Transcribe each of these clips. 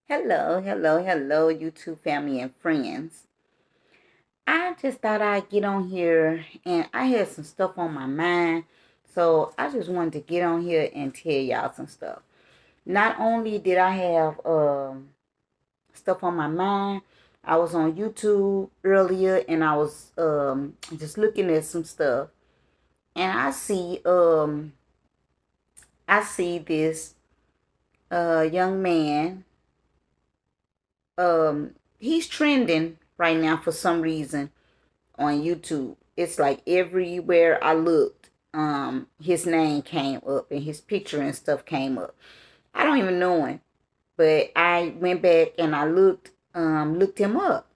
Hello, YouTube family and friends. I just thought I'd get on here and I had some stuff on my mind. So I just wanted to get on here and tell y'all some stuff. Not only did I have stuff on my mind, I was on YouTube earlier and I was just looking at some stuff and I see this young man. He's trending right now for some reason on YouTube. It's like everywhere I looked, his name came up and his picture and stuff came up. I don't even know him, but I went back and I looked him up,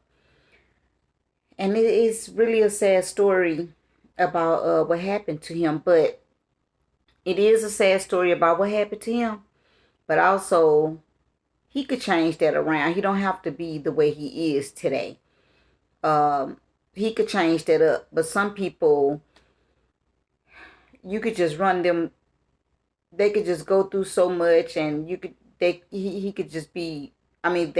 and it's really a sad story about what happened to him. But it is a sad story about what happened to him, but also he could change that around. He don't have to be the way he is today. Um, he could change that up, but some people you could just run them. They could just go through so much, and you could he could just be. I mean,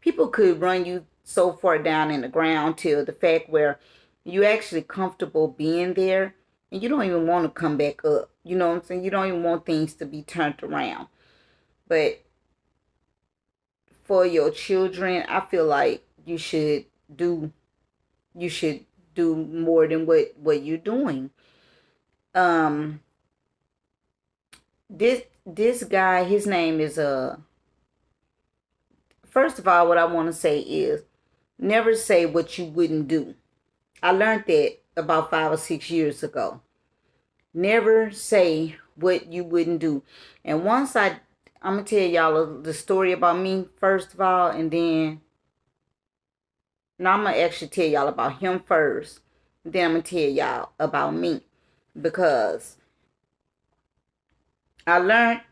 people could run you so far down in the ground till the fact where you actually comfortable being there, and you don't even want to come back up. You know what I'm saying? You don't even want things to be turned around. But for your children, I feel like do you should do more than what you're doing. Um, this guy, his name is first of all, what I want to say is never say what you wouldn't do. I learned that about 5 or 6 years ago. Never say what you wouldn't do. And I'm gonna tell y'all the story about me first of all, and then now I'm gonna actually tell y'all about him first. Then I'm gonna tell y'all about me because I learned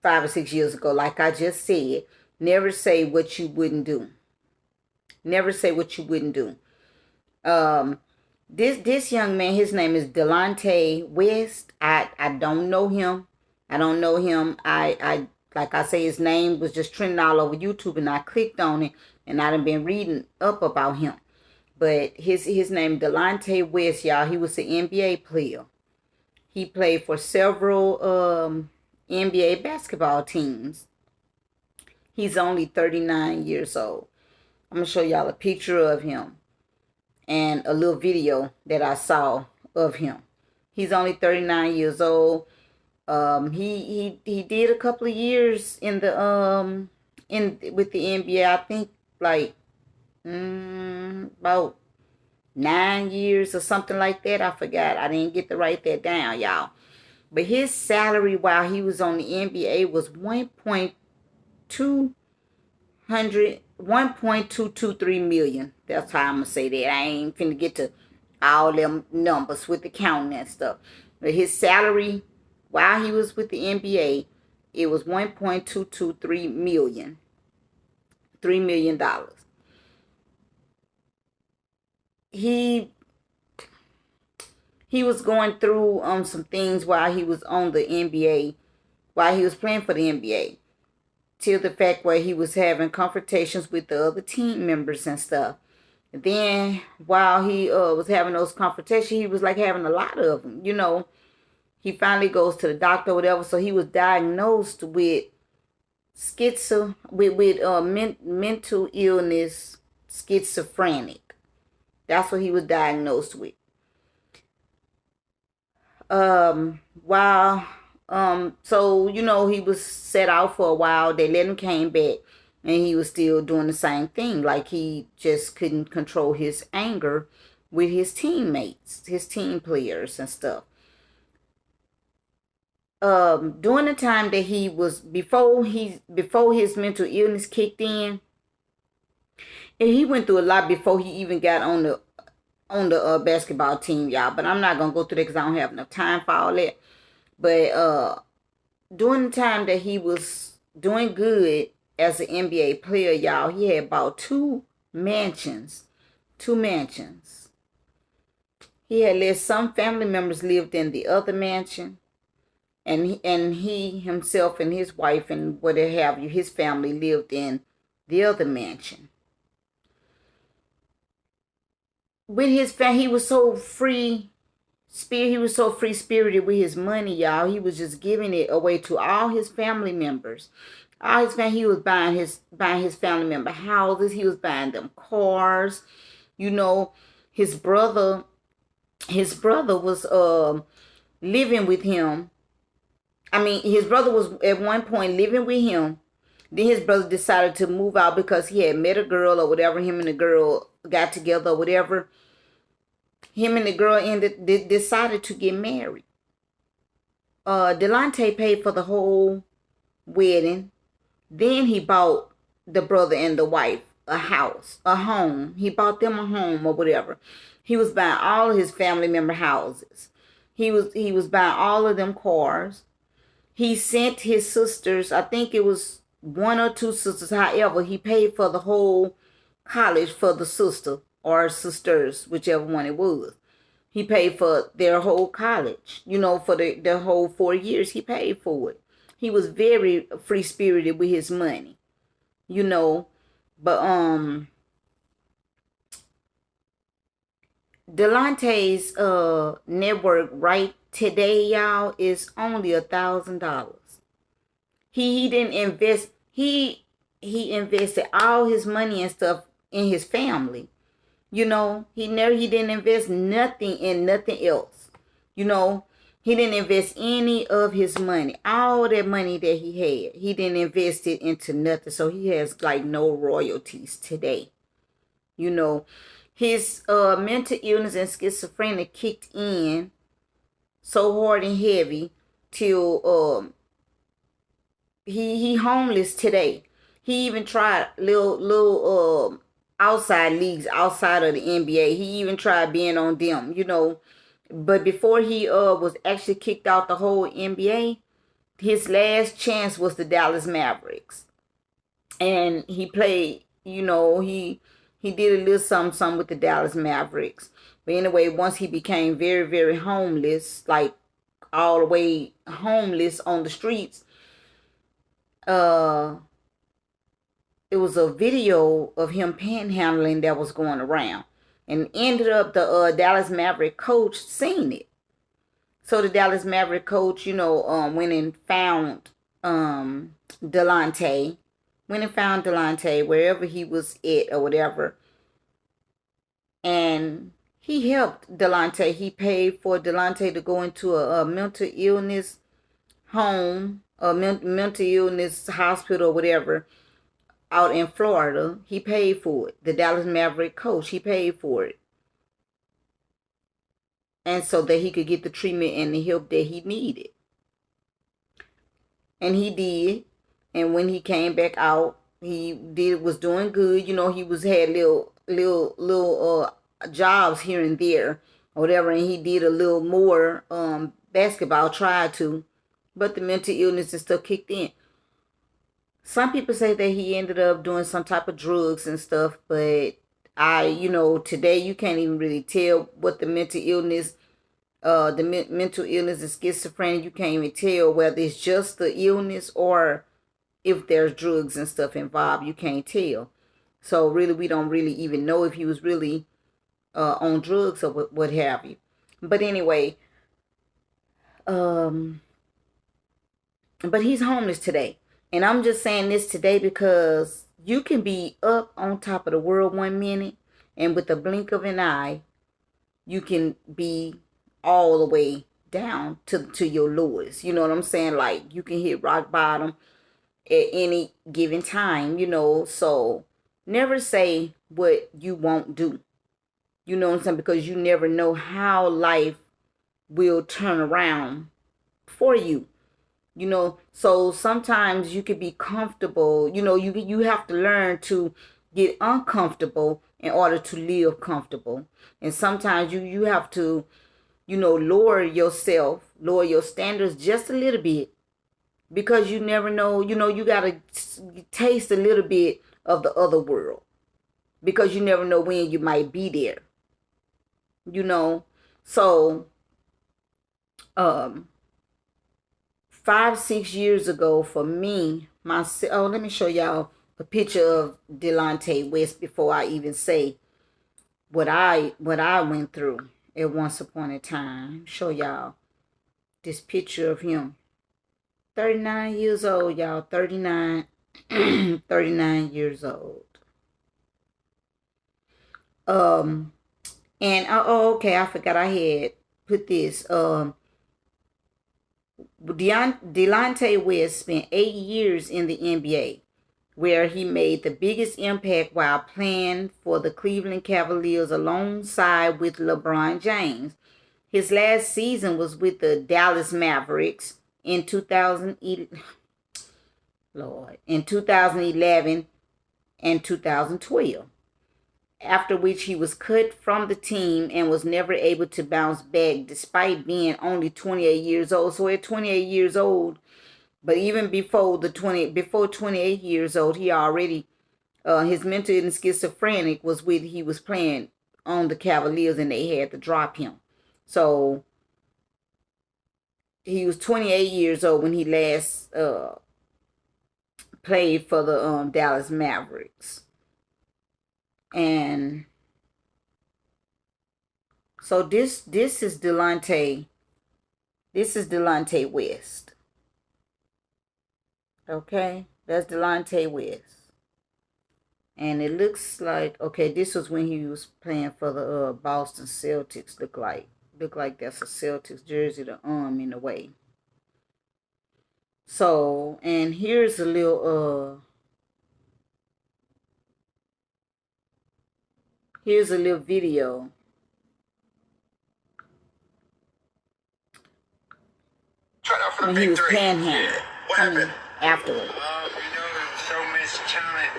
5 or 6 years ago, like I just said, never say what you wouldn't do. Never say what you wouldn't do. Um, this young man, his name is Delontae West. I don't know him. I don't know him. I like I say, his name was just trending all over YouTube, and I clicked on it, and I done been reading up about him. But his name Delontae West, y'all. He was an NBA player. He played for several NBA basketball teams. He's only 39 years old. I'm going to show y'all a picture of him and a little video that I saw of him. He's only 39 years old. He did a couple of years in the in with the NBA. I think like about 9 years or something like that. I forgot. I didn't get to write that down, y'all. But his salary while he was on the NBA was 1.223 million. That's how I'm gonna say that. I ain't finna get to all them numbers with the counting and stuff. But his salary while he was with the NBA, it was 1.223 million. $3 million. He he was going through some things while he was on the NBA, while he was playing for the NBA, till the fact where he was having confrontations with the other team members and stuff. And then while he was having those confrontations, he was like having a lot of them. He finally goes to the doctor or whatever. So he was diagnosed with mental illness, schizophrenic. That's what he was diagnosed with. While so he was set out for a while. They let him came back, and he was still doing the same thing. Like he just couldn't control his anger with his teammates, his team players and stuff. During the time that he was before his mental illness kicked in, and he went through a lot before he even got on the basketball team, y'all. But I'm not gonna go through that because I don't have enough time for all that. But during the time that he was doing good as an NBA player, y'all, he had about two mansions. Two mansions. He had let some family members lived in the other mansion. And he himself and his wife and what have you, his family lived in the other mansion. With his family, he was so free spirit. He was so free spirited with his money, y'all. He was just giving it away to all his family members. All his family, he was buying his family member houses. He was buying them cars. You know, his brother, was living with him. I mean, his brother was at one point living with him. Then his brother decided to move out because he had met a girl or whatever. Him and the girl got together or whatever. Him and the girl decided to get married. Delontae paid for the whole wedding. Then he bought the brother and the wife a house, a home. He bought them a home or whatever. He was buying all of his family member houses. He was buying all of them cars. He sent his sisters, I think it was one or two sisters, however, he paid for the whole college for the sister or sisters, whichever one it was. He paid for their whole college, for their whole 4 years. He paid for it. He was very free spirited with his money, but Delontae's network right today, y'all, is only $1,000. He didn't invest. He invested all his money and stuff in his family. He didn't invest nothing in nothing else. He didn't invest any of his money. All that money that he had, he didn't invest it into nothing. So he has like no royalties today. His mental illness and schizophrenia kicked in so hard and heavy till he homeless today. He even tried little outside leagues outside of the NBA. He even tried being on them, But before he was actually kicked out the whole NBA, his last chance was the Dallas Mavericks. And he played, he did a little something with the Dallas Mavericks. But anyway, once he became very, very homeless, like all the way homeless on the streets, it was a video of him panhandling that was going around, and ended up the Dallas Maverick coach seen it. So the Dallas Maverick coach, went and found Delontae, wherever he was at or whatever, and he helped Delontae. He paid for Delontae to go into a mental illness home, a mental illness hospital or whatever, out in Florida. He paid for it. The Dallas Maverick coach, he paid for it. And so that he could get the treatment and the help that he needed. And he did. And when he came back out, he was doing good. He had little jobs here and there or whatever, and he did a little more basketball, tried to, but the mental illness and stuff kicked in. Some people say that he ended up doing some type of drugs and stuff, but today you can't even really tell what the mental illness, mental illness and schizophrenia, you can't even tell whether it's just the illness or if there's drugs and stuff involved. You can't tell. So really, we don't really even know if he was really on drugs or what have you. But anyway, but he's homeless today. And I'm just saying this today because you can be up on top of the world 1 minute, and with the blink of an eye, you can be all the way down to your lowest. You know what I'm saying? Like, you can hit rock bottom at any given time, So never say what you won't do. You know what I'm saying? Because you never know how life will turn around for you. So sometimes you could be comfortable. You have to learn to get uncomfortable in order to live comfortable. And sometimes you have to, lower yourself, lower your standards just a little bit, because you never know. You got to taste a little bit of the other world, because you never know when you might be there. So 5-6 years ago for me, myself. Oh, let me show y'all a picture of Delontae West before I even say what I went through at once upon a time. Show y'all this picture of him. 39 years old, y'all. 39 39 years old. And okay, I forgot I had put this. Delontae West spent 8 years in the NBA, where he made the biggest impact while playing for the Cleveland Cavaliers alongside with LeBron James. His last season was with the Dallas Mavericks in 2011 and 2012. After which he was cut from the team and was never able to bounce back despite being only 28 years old. So at 28 years old, but even before 28 years old, he already his mental and schizophrenic he was playing on the Cavaliers and they had to drop him. So he was 28 years old when he last played for the Dallas Mavericks. And so this is Delontae. This is Delontae West. Okay, that's Delontae West. And it looks like, okay, this was when he was playing for the Boston Celtics. Look like that's a Celtics jersey, the arm in a way. So, and here's a little video when he was panhandling. Coming afterward. So much talent,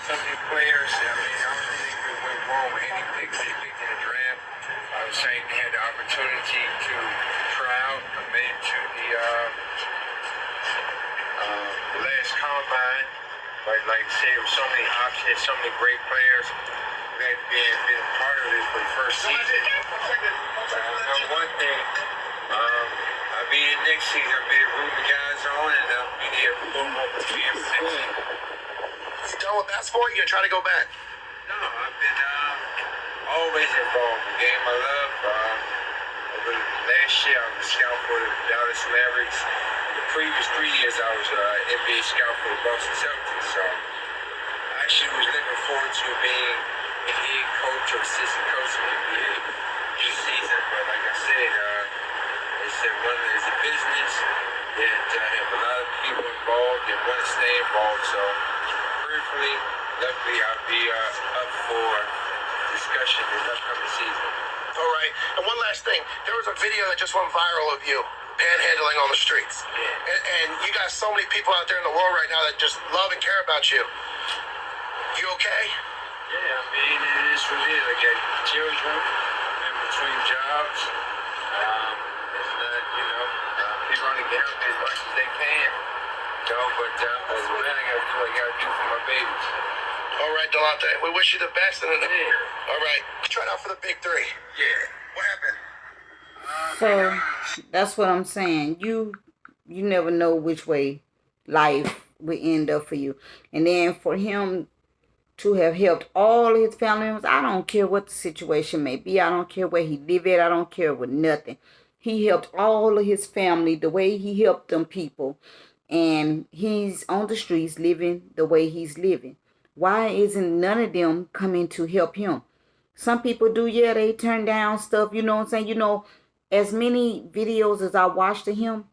so many players. I mean, I don't think it went wrong with any pick they picked in the draft. I was saying they had the opportunity to try out. I made it to the last combine. But like I said, with so many options, so many great players. That been a part of it for the first season. One thing, I'll be here next season. I'll be rooting the guys on, and I'll be there for next season. You done with basketball? You gonna try to go back? No, I've been always involved in the game. I love. Over last year, I was a scout for the Dallas Mavericks. The previous 3 years, I was an NBA scout for the Boston Celtics. So I actually was looking forward to being a head coach or assistant coach in the NBA this season. But like I said, they said one is a business that have a lot of people involved and want to stay involved. So briefly, luckily, I'll be up for discussion this upcoming season. All right. And one last thing. There was a video that just went viral of you panhandling on the streets. Yeah. And you got so many people out there in the world right now that just love and care about you. You okay? Yeah, I mean, it is what it is. I got children in between jobs. It's not, people only can help me as much as they can. But that's what I gotta do. I gotta do for my babies. All right, Delontae. We wish you the best. And all right, try it out for the big three. Yeah. What happened? So that's what I'm saying. You never know which way life will end up for you. And then for him to have helped all his family members, I don't care what the situation may be. I don't care where he live at. I don't care with nothing. He helped all of his family the way he helped them people. And he's on the streets living the way he's living. Why isn't none of them coming to help him? Some people do, yeah, they turn down stuff, you know what I'm saying? As many videos as I watched of him,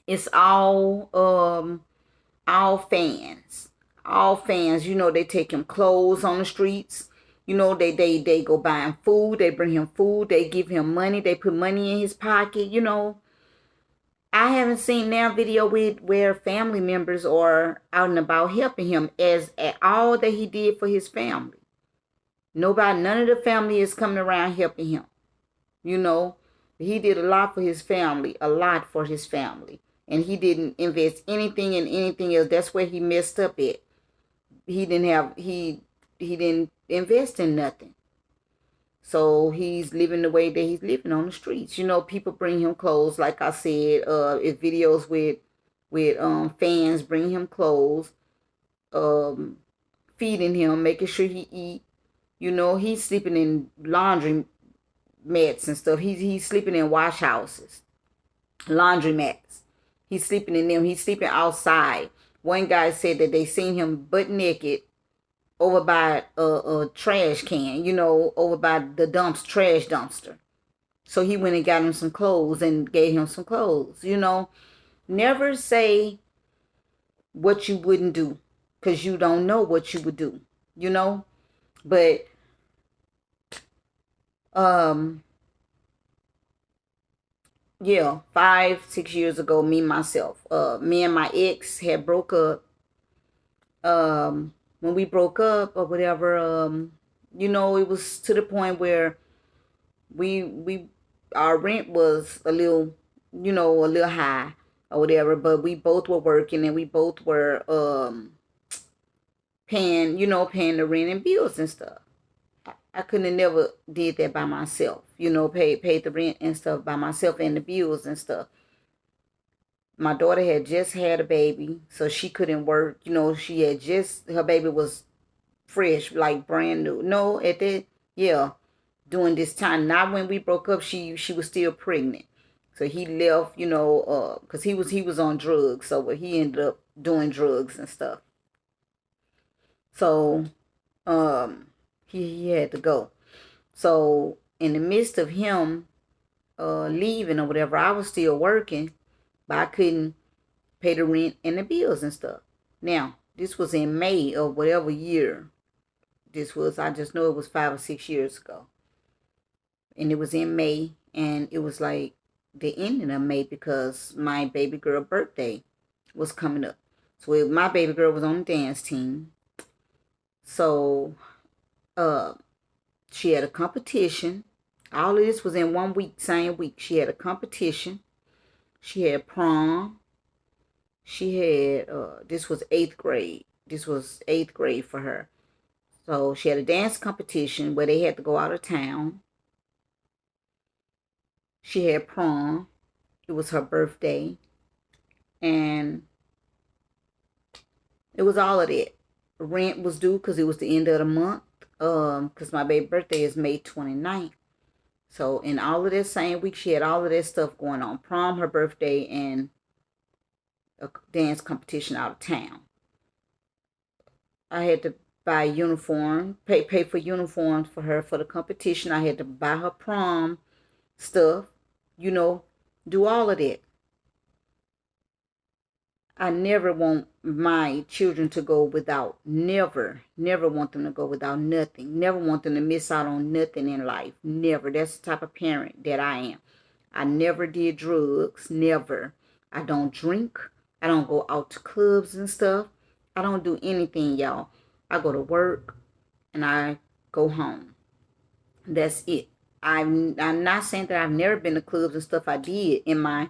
it's all fans. All fans, they take him clothes on the streets. They go buy him food. They bring him food. They give him money. They put money in his pocket, I haven't seen that video where family members are out and about helping him as at all that he did for his family. None of the family is coming around helping him. He did a lot for his family, And he didn't invest anything in anything else. That's where he messed up at. He didn't invest in nothing. So he's living the way that he's living on the streets. People bring him clothes, like I said. Videos with fans bring him clothes. feeding him, making sure he eat. You know, he's sleeping in laundry mats and stuff. He's sleeping in wash houses, laundry mats. He's sleeping in them. He's sleeping outside. One guy said that they seen him butt naked over by a trash can, you know, over by the trash dumpster. So he went and got him some clothes and gave him some clothes, you know. Never say what you wouldn't do, because you don't know what you would do, you know. But um yeah, 5 6 years ago, me and my ex had broke up. When we broke up or whatever, you know, it was to the point where we our rent was a little, you know, a little high or whatever, but we both were working and we both were paying, you know, paying the rent and bills and stuff. I couldn't have never did that by myself, you know, paid the rent and stuff by myself and the bills and stuff. My daughter had just had a baby, so she couldn't work. You know, she had just, her baby was fresh, like brand new. No, at that, yeah, during this time, not when we broke up, she was still pregnant. So he left, you know, cause he was on drugs, so he ended up doing drugs and stuff. So he had to go. So in the midst of him leaving or whatever, I was still working, but I couldn't pay the rent and the bills and stuff. Now, this was in May of whatever year this was. I just know it was 5 or 6 years ago. And it was in May, and it was like the ending of May because my baby girl birthday was coming up. So my baby girl was on the dance team. So she had a competition. All of this was in 1 week, same week. She had a competition. She had prom. She had, this was 8th grade. This was 8th grade for her. So she had a dance competition where they had to go out of town. She had prom. It was her birthday. And it was all of that. Rent was due because it was the end of the month. Because my baby birthday is May 29th. So in all of that same week, she had all of that stuff going on. Prom, her birthday, and a dance competition out of town. I had to buy a uniform, pay for uniforms for her for the competition. I had to buy her prom stuff, you know, do all of that. I never want my children to go without, never want them to go without nothing. Never want them to miss out on nothing in life. Never. That's the type of parent that I am. I never did drugs, never. I don't drink. I don't go out to clubs and stuff. I don't do anything, y'all. I go to work and I go home. That's it. I'm not saying that I've never been to clubs and stuff. I did in my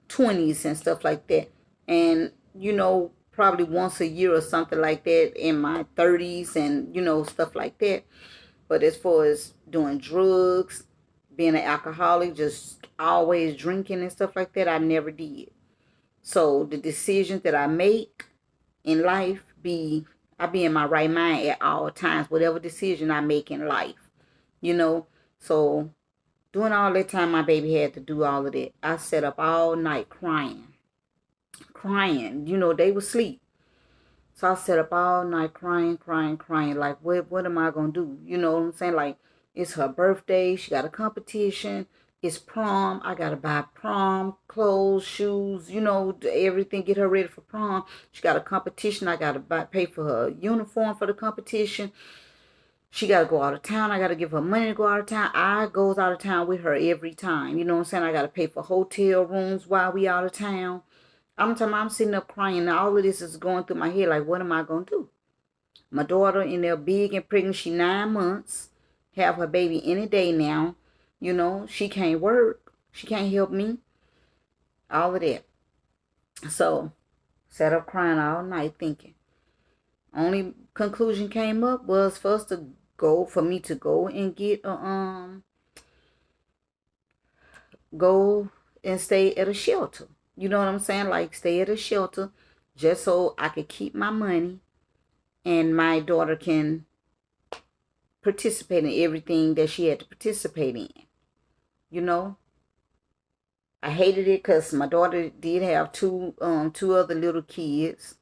20s and stuff like that. And, you know, probably once a year or something like that in my 30s and, you know, stuff like that. But as far as doing drugs, being an alcoholic, just always drinking and stuff like that, I never did. So the decisions that I make in life I be in my right mind at all times, whatever decision I make in life, you know. So during all that time my baby had to do all of that, I sat up all night crying. You know, they would sleep. So I sat up all night crying, like what am I gonna do? You know what I'm saying? Like, it's her birthday, she got a competition, it's prom, I gotta buy prom clothes, shoes, you know, everything, get her ready for prom. She got a competition, I gotta pay for her uniform for the competition. She gotta go out of town, I gotta give her money to go out of town. I goes out of town with her every time. You know what I'm saying? I gotta pay for hotel rooms while we out of town. I'm sitting up crying. Now all of this is going through my head. Like, what am I going to do? My daughter in there big and pregnant. She 9 months. Have her baby any day now. You know, she can't work. She can't help me. All of that. So, sat up crying all night thinking. Only conclusion came up was for me to go and get go and stay at a shelter. You know what I'm saying? Like, stay at a shelter just so I could keep my money and my daughter can participate in everything that she had to participate in. You know, I hated it because my daughter did have two other little kids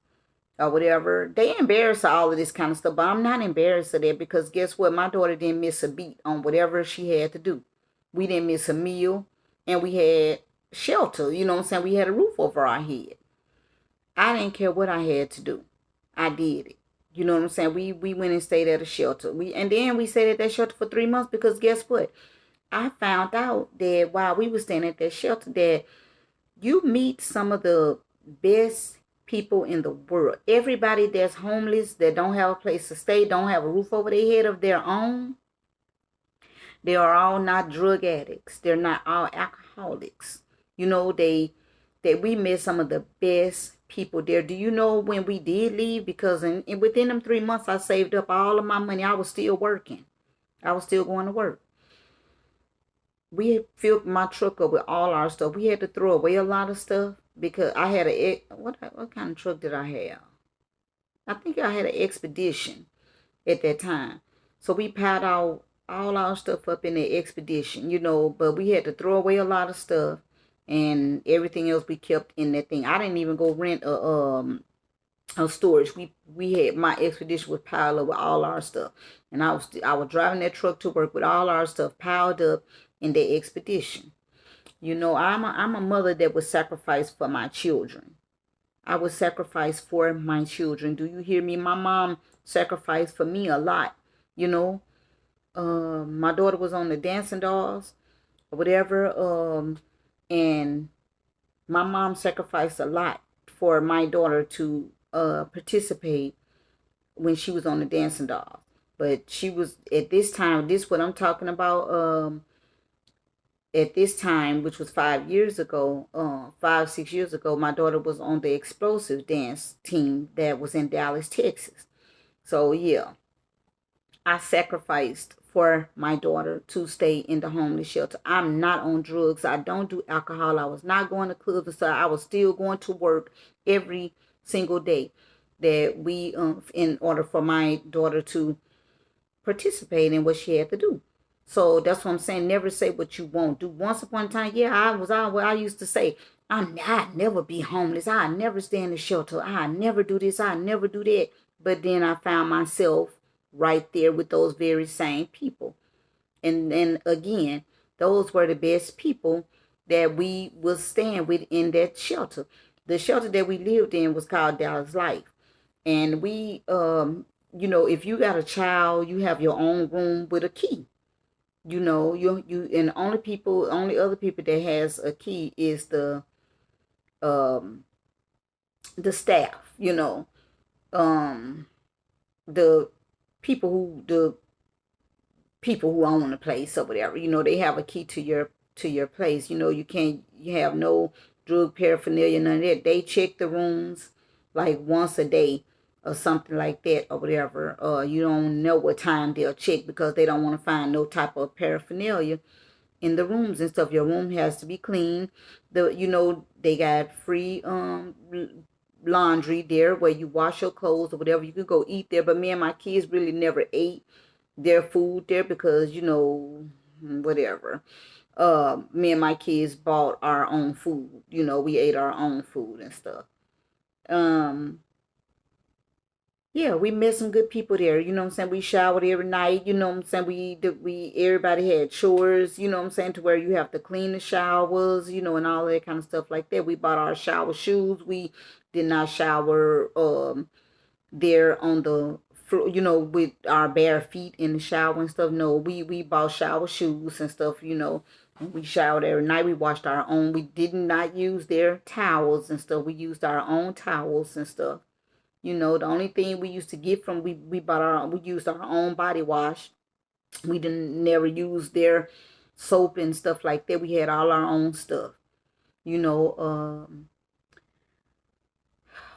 or whatever. They embarrass all of this kind of stuff, but I'm not embarrassed of that because guess what? My daughter didn't miss a beat on whatever she had to do. We didn't miss a meal, and we had shelter. You know what I'm saying? We had a roof over our head. I didn't care what I had to do. I did it. You know what I'm saying? We went and stayed at a shelter. And then we stayed at that shelter for 3 months because guess what? I found out that while we were staying at that shelter that you meet some of the best people in the world. Everybody that's homeless, that don't have a place to stay, don't have a roof over their head of their own, they are all not drug addicts. They're not all alcoholics. You know, we met some of the best people there. Do you know when we did leave? Because within them 3 months, I saved up all of my money. I was still working. I was still going to work. We filled my truck up with all our stuff. We had to throw away a lot of stuff because I had what kind of truck did I have? I think I had an Expedition at that time. So we piled all our stuff up in the Expedition, you know, but we had to throw away a lot of stuff and everything else we kept in that thing. I didn't even go rent a storage. We had, my Expedition was piled up with all our stuff. And I was driving that truck to work with all our stuff piled up in the Expedition. You know, I'm a mother that would sacrifice for my children. I would sacrifice for my children. Do you hear me? My mom sacrificed for me a lot. You know, my daughter was on the dancing dolls or whatever. And my mom sacrificed a lot for my daughter to participate when she was on the dancing dolls. But she was at this time. This what I'm talking about. At this time, which was 5 years ago, 6 years ago, my daughter was on the explosive dance team that was in Dallas, Texas. So yeah, I sacrificed for my daughter to stay in the homeless shelter. I'm not on drugs. I don't do alcohol. I was not going to clubs and stuff. I was still going to work every single day that we, in order for my daughter to participate in what she had to do. So that's what I'm saying. Never say what you won't do. Once upon a time, yeah, I used to say, I'd never be homeless. I'd never stay in the shelter. I'd never do this. I'd never do that. But then I found myself right there with those very same people. And then again, those were the best people that we was staying with in that shelter. The shelter that we lived in was called Dallas Life. And we, you know, if you got a child, you have your own room with a key. You know, you and only other people that has a key is the staff. You know, the people who own the place or whatever. You know, they have a key to your place. You know, you have no drug paraphernalia, none of that. They check the rooms like once a day or something like that or whatever. You don't know what time they'll check because they don't want to find no type of paraphernalia in the rooms and stuff. Your room has to be clean. You know, they got free laundry there where you wash your clothes or whatever. You can go eat there. But me and my kids really never ate their food there because, you know, whatever. Me and my kids bought our own food. You know, we ate our own food and stuff. Yeah, we met some good people there. You know what I'm saying? We showered every night. You know what I'm saying? Everybody had chores. You know what I'm saying? To where you have to clean the showers. You know, and all that kind of stuff like that. We bought our shower shoes. We did not shower there on the floor. You know, with our bare feet in the shower and stuff. No, we bought shower shoes and stuff. You know, and we showered every night. We washed our own. We did not use their towels and stuff. We used our own towels and stuff. You know, the only thing we used to get from we used our own body wash. We didn't never use their soap and stuff like that. We had all our own stuff. You know,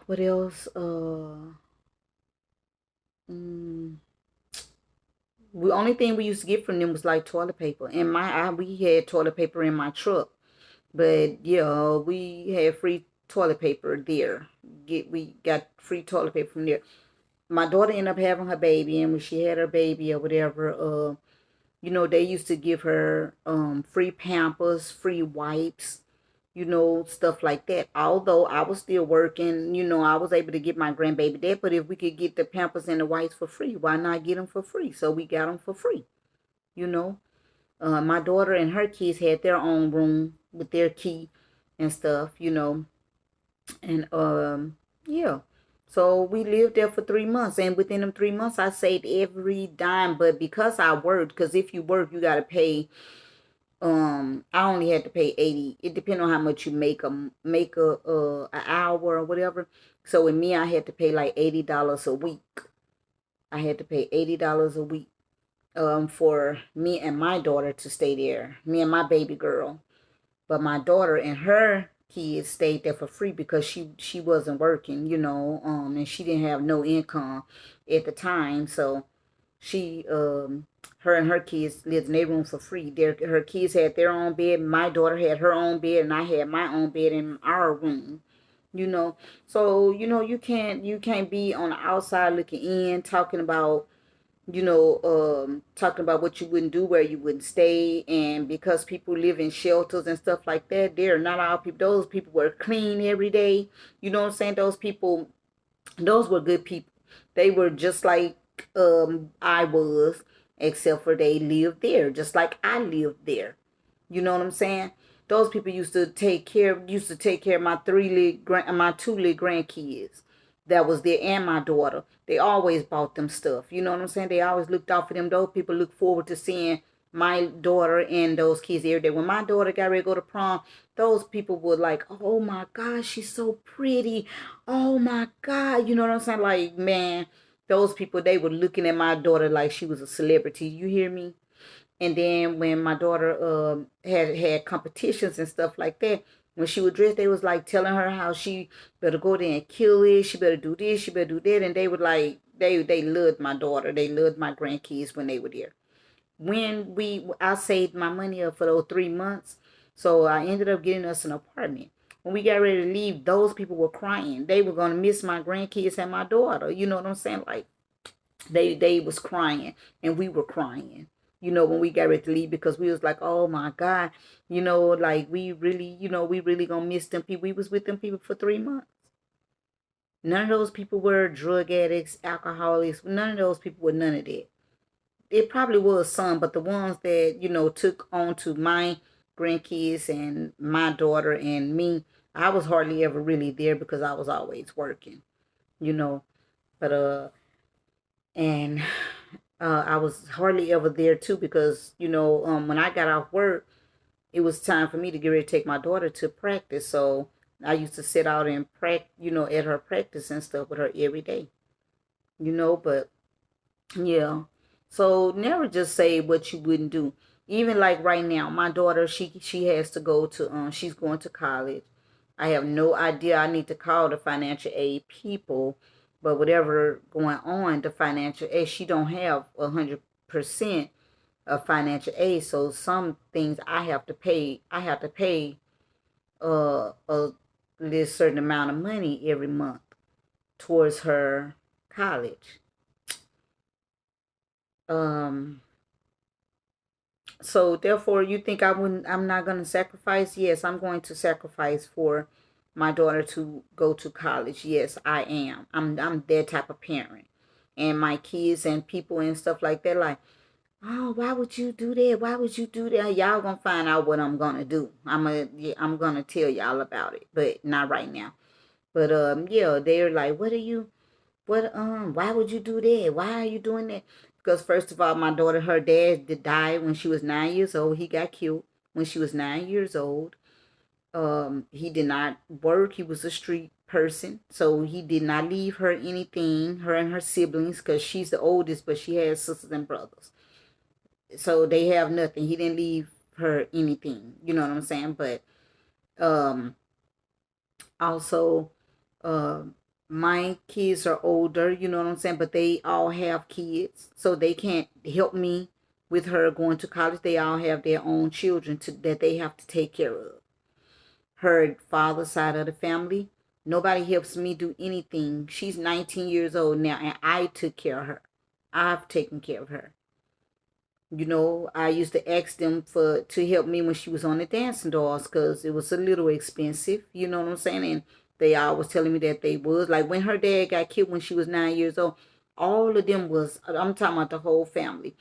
what else? The only thing we used to get from them was like toilet paper. And we had toilet paper in my truck. But yeah, we had free toilet paper there. We got free toilet paper from there. my daughter ended up having her baby, and when she had her baby or whatever, they used to give her free Pampers, free wipes, stuff like that. Although I was still working, I was able to get my grandbaby that. But if we could get the Pampers and the wipes for free, why not get them for free? So we got them for free, you know. My daughter and her kids had their own room with their key and stuff, and yeah. So we lived there for 3 months, and within them 3 months, I saved every dime. But because I worked, because if you work, you gotta pay. I only had to pay 80. It depends on how much you make a hour or whatever. So with me, I had to pay like $80 a week. I had to pay $80 a week for me and my daughter to stay there. Me and my baby girl. But my daughter and her kids stayed there for free because she wasn't working, and she didn't have no income at the time. So she her and her kids lived in their room for free. Her kids had their own bed. My daughter had her own bed, and I had my own bed in our room. So you can't be on the outside looking in, talking about what you wouldn't do, where you wouldn't stay. And because people live in shelters and stuff like that, they're not all people. Those people were clean every day. You know what I'm saying? Those were good people. They were just like I was, except for they lived there, just like I lived there. You know what I'm saying? Those people used to take care of my two little grandkids that was there, and my daughter. They always bought them stuff. You know what I'm saying? They always looked out for them. Those people look forward to seeing my daughter and those kids every day. When my daughter got ready to go to prom, those people were like, "Oh my God, she's so pretty. Oh my God." You know what I'm saying? Like, man, those people, they were looking at my daughter like she was a celebrity. You hear me? And then when my daughter had competitions and stuff like that, when she would dress, they was like telling her how she better go there and kill it. She better do this. She better do that. And they would like they loved my daughter. They loved my grandkids when they were there. I saved my money up for those 3 months, so I ended up getting us an apartment. When we got ready to leave, those people were crying. They were gonna miss my grandkids and my daughter. You know what I'm saying? Like they was crying and we were crying. When we got ready to leave, because we was like, oh my God, like we really gonna miss them people. We was with them people for 3 months. None of those people were drug addicts, alcoholics. None of those people were none of that. It probably was some, but the ones that, took on to my grandkids and my daughter and me, I was hardly ever really there because I was always working, you know. But and I was hardly ever there too because, when I got off work, it was time for me to get ready to take my daughter to practice. So I used to sit out and practice, at her practice and stuff with her every day, but yeah. So never just say what you wouldn't do. Even like right now, my daughter, she has to go to she's going to college. I have no idea. I need to call the financial aid people, but whatever going on, the financial aid, she don't have 100% of financial aid. So some things I have to pay. I have to pay a this certain amount of money every month towards her college. Um, so therefore, you think I'm not going to sacrifice? Yes, I'm going to sacrifice for my daughter to go to college. Yes, I am. I'm that type of parent. And my kids and people and stuff like that, like, oh, why would you do that? Why would you do that? Y'all gonna find out what I'm gonna do. I'm gonna tell y'all about it, but not right now. But yeah, they're like, why would you do that? Why are you doing that? Because first of all, my daughter, her dad did die when she was 9 years old. He got killed when she was 9 years old. He did not work. He was a street person. So he did not leave her anything, her and her siblings, because she's the oldest, but she has sisters and brothers. So they have nothing. He didn't leave her anything. You know what I'm saying? But um also uh, my kids are older, you know what I'm saying, but they all have kids, so they can't help me with her going to college. They all have their own children that they have to take care of. Her father's side of the family, Nobody helps me do anything. She's 19 years old now, and I took care of her. I've taken care of her. You know, I used to ask them to help me when she was on the dancing dolls because it was a little expensive. You know what I'm saying? And they always telling me that they was like when her dad got killed when she was 9 years old. All of them was, I'm talking about the whole family.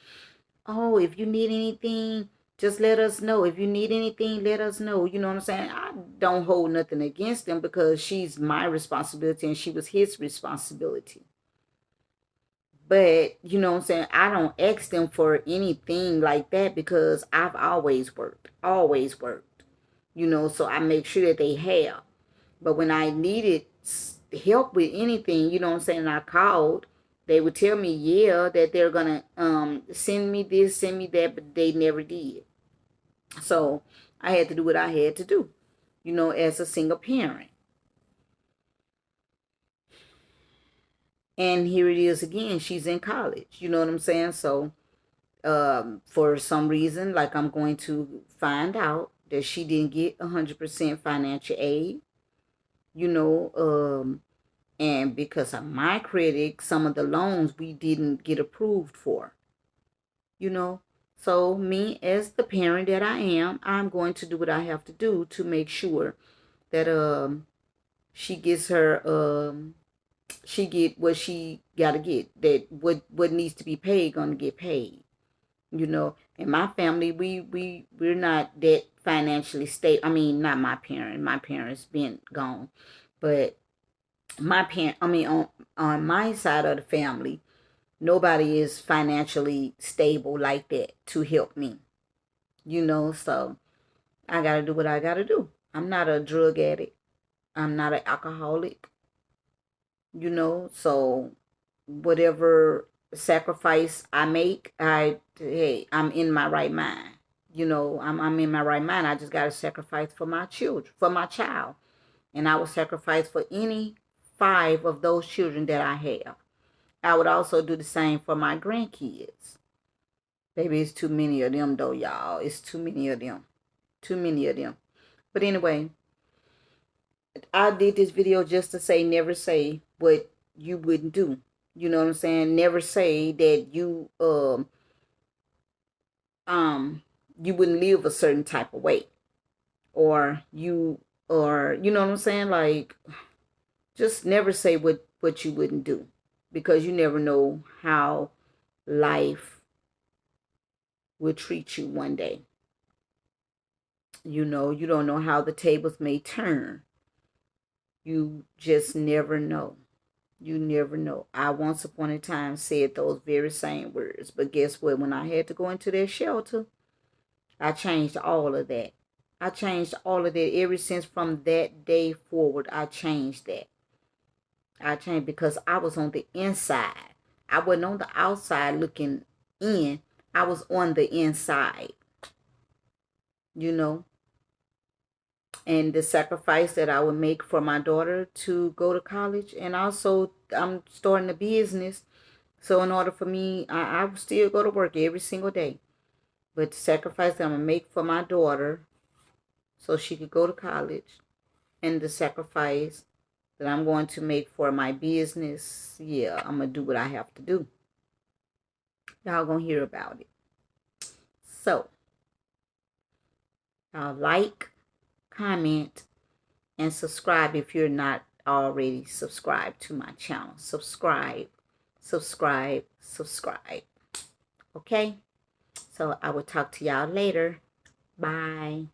Oh, if you need anything, just let us know. If you need anything, let us know. You know what I'm saying? I don't hold nothing against them because she's my responsibility and she was his responsibility. But, you know what I'm saying? I don't ask them for anything like that because I've always worked. Always worked. You know, so I make sure that they have. But when I needed help with anything, you know what I'm saying, I called, they would tell me, yeah, that they're going to send me this, send me that, but they never did. So I had to do what I had to do, you know, as a single parent. And here it is again. She's in college. You know what I'm saying? So for some reason, like I'm going to find out that she didn't get 100% financial aid, you know, and because of my credit, some of the loans we didn't get approved for, you know. So me as the parent that I am, I'm going to do what I have to do to make sure that she gets her she get what she gotta get. That what needs to be paid gonna get paid. You know, in my family, we're not that financially stable. I mean, not my parent. My parents been gone, but my parent. I mean, on my side of the family, nobody is financially stable like that to help me. You know, so I gotta do what I gotta do. I'm not a drug addict. I'm not an alcoholic. You know, so whatever sacrifice I make, I'm in my right mind. You know, I'm in my right mind. I just got to sacrifice for my children, for my child, and I would sacrifice for any 5 of those children that I have. I would also do the same for my grandkids. Baby, it's too many of them though, y'all. It's too many of them. Too many of them. But anyway, I did this video just to say never say what you wouldn't do. You know what I'm saying? Never say that you wouldn't live a certain type of way, or you know what I'm saying? Like, just never say what you wouldn't do, because you never know how life will treat you one day. You know, you don't know how the tables may turn. You just never know. You never know. I once upon a time said those very same words. But guess what? When I had to go into that shelter, I changed all of that. I changed all of that. Ever since from that day forward, I changed that. I changed because I was on the inside. I wasn't on the outside looking in. I was on the inside. You know, and the sacrifice that I would make for my daughter to go to college. And also, I'm starting a business. So in order for me, I would still go to work every single day. But the sacrifice that I'm going to make for my daughter so she could go to college, and the sacrifice that I'm going to make for my business, yeah, I'm going to do what I have to do. Y'all going to hear about it. So, y'all like, comment, and subscribe if you're not already subscribed to my channel. Subscribe, subscribe, subscribe. Okay? So I will talk to y'all later. Bye.